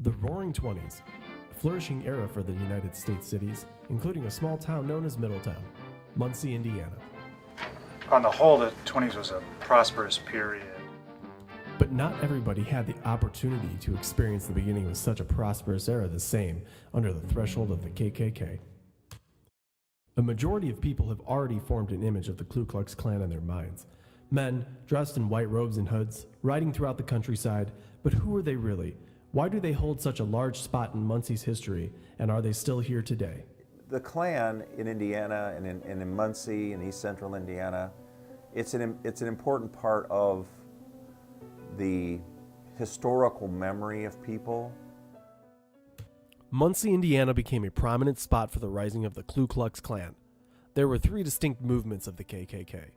The Roaring Twenties, a flourishing era for the United States cities, including a small town known as Middletown, Muncie, Indiana. On the whole, the 20s was a prosperous period. But not everybody had the opportunity to experience the beginning of such a prosperous era the same under the threshold of the KKK. A majority of people have already formed an image of the Ku Klux Klan in their minds. Men, dressed in white robes and hoods, riding throughout the countryside, but who are they really? Why do they hold such a large spot in Muncie's history, and are they still here today? The Klan in Indiana and in Muncie and East Central Indiana, it's an important part of the historical memory of people. Muncie, Indiana became a prominent spot for the rising of the Ku Klux Klan. There were three distinct movements of the KKK.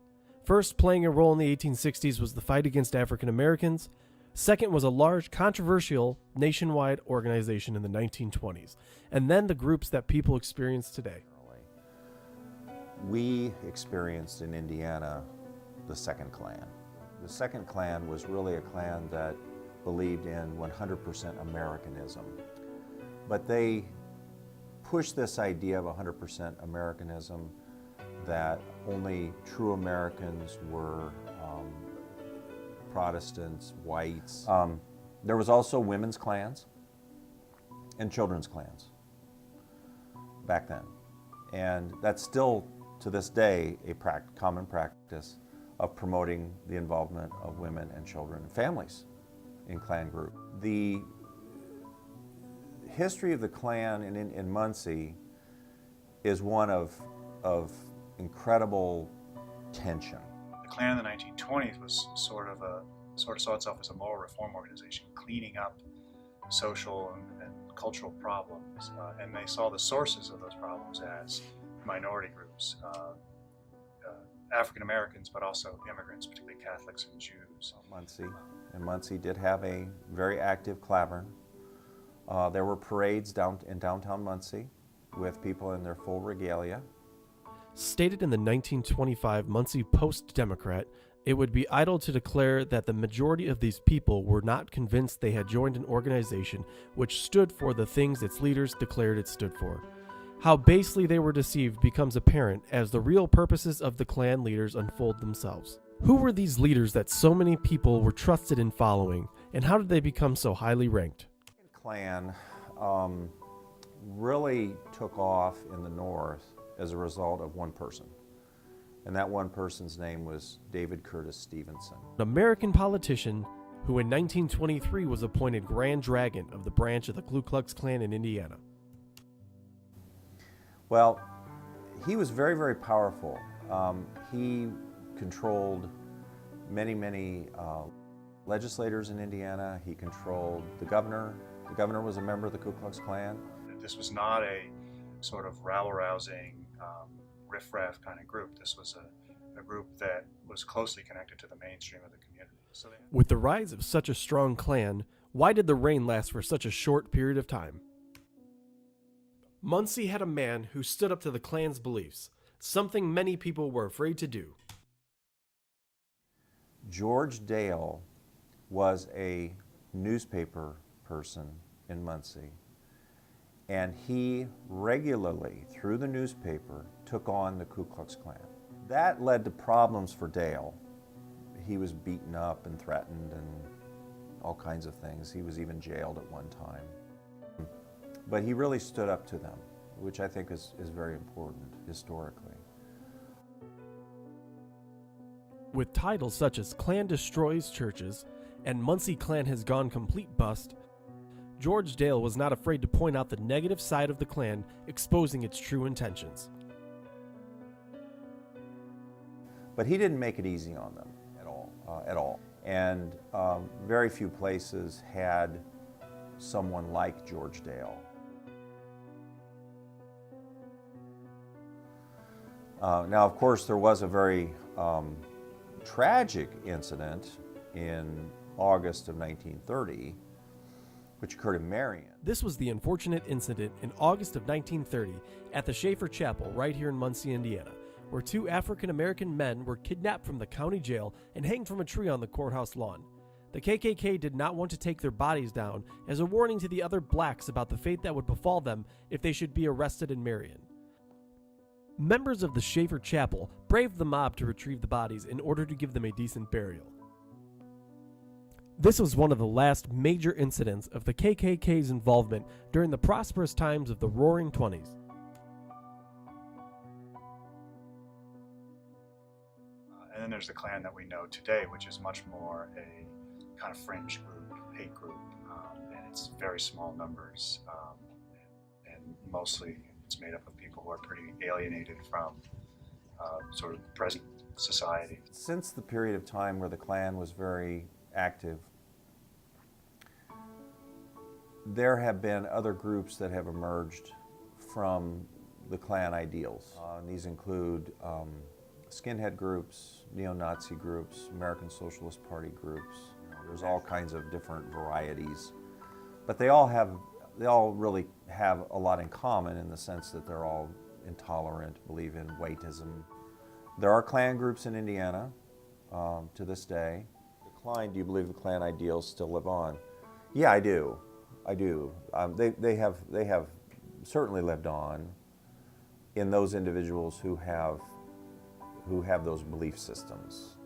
First, playing a role in the 1860s was the fight against African Americans. Second was a large, controversial, nationwide organization in the 1920s. And then the groups that people experience today. We experienced in Indiana the Second Klan. The Second Klan was really a Klan that believed in 100% Americanism. But they pushed this idea of 100% Americanism, that only true Americans were Protestants, whites. There was also women's clans and children's clans back then. And that's still, to this day, a common practice of promoting the involvement of women and children and families in Klan group. The history of the Klan in Muncie is one of incredible tension. The Klan in the 1920s was sort of saw itself as a moral reform organization, cleaning up social and cultural problems, and they saw the sources of those problems as minority groups, African Americans, but also immigrants, particularly Catholics and Jews. Muncie did have a very active clavern. There were parades in downtown Muncie with people in their full regalia. Stated in the 1925 Muncie Post-Democrat, it would be idle to declare that the majority of these people were not convinced they had joined an organization which stood for the things its leaders declared it stood for. How basely they were deceived becomes apparent as the real purposes of the Klan leaders unfold themselves. Who were these leaders that so many people were trusted in following, and how did they become so highly ranked? The Klan really took off in the North as a result of one person. And that one person's name was David Curtis Stevenson. An American politician who in 1923 was appointed Grand Dragon of the branch of the Ku Klux Klan in Indiana. Well, he was very, very powerful. He controlled many legislators in Indiana. He controlled the governor. The governor was a member of the Ku Klux Klan. This was not a sort of rabble-rousing, riff-raff kind of group. This was a group that was closely connected to the mainstream of the community. So with the rise of such a strong Klan, why did the reign last for such a short period of time? Muncie had a man who stood up to the Klan's beliefs, something many people were afraid to do. George Dale was a newspaper person in Muncie, and he regularly, through the newspaper, took on the Ku Klux Klan. That led to problems for Dale. He was beaten up and threatened and all kinds of things. He was even jailed at one time. But he really stood up to them, which I think is very important historically. With titles such as Klan destroys churches and Muncie Klan has gone complete bust, George Dale was not afraid to point out the negative side of the Klan, exposing its true intentions. But he didn't make it easy on them at all. And very few places had someone like George Dale. Now, of course, there was a very tragic incident in August of 1930, which occurred in Marion. This was the unfortunate incident in August of 1930 at the Schaefer Chapel right here in Muncie, Indiana, where two African-American men were kidnapped from the county jail and hanged from a tree on the courthouse lawn. The KKK did not want to take their bodies down as a warning to the other blacks about the fate that would befall them if they should be arrested in Marion. Members of the Schaefer Chapel braved the mob to retrieve the bodies in order to give them a decent burial. This was one of the last major incidents of the KKK's involvement during the prosperous times of the Roaring Twenties. And then there's the Klan that we know today, which is much more a kind of fringe group, hate group, and it's very small numbers, and mostly it's made up of people who are pretty alienated from sort of present society. Since the period of time where the Klan was very active, there have been other groups that have emerged from the Klan ideals. These include skinhead groups, neo-Nazi groups, American Socialist Party groups. There's all kinds of different varieties, but they all really have a lot in common in the sense that they're all intolerant, believe in whiteism. There are Klan groups in Indiana to this day. Klein, do you believe the Klan ideals still live on? Yeah, I do. I do. They have certainly lived on in those individuals who have those belief systems.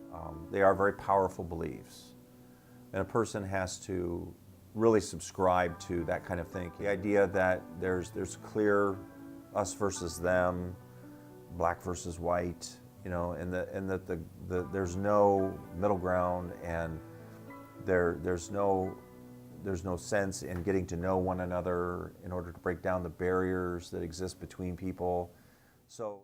They are very powerful beliefs, and a person has to really subscribe to that kind of thing. The idea that there's clear us versus them, black versus white, and that there's no middle ground, and there's no sense in getting to know one another in order to break down the barriers that exist between people. So,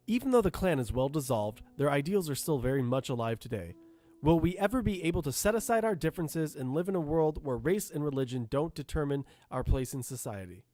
even though the Klan is well dissolved, their ideals are still very much alive today. Will we ever be able to set aside our differences and live in a world where race and religion don't determine our place in society?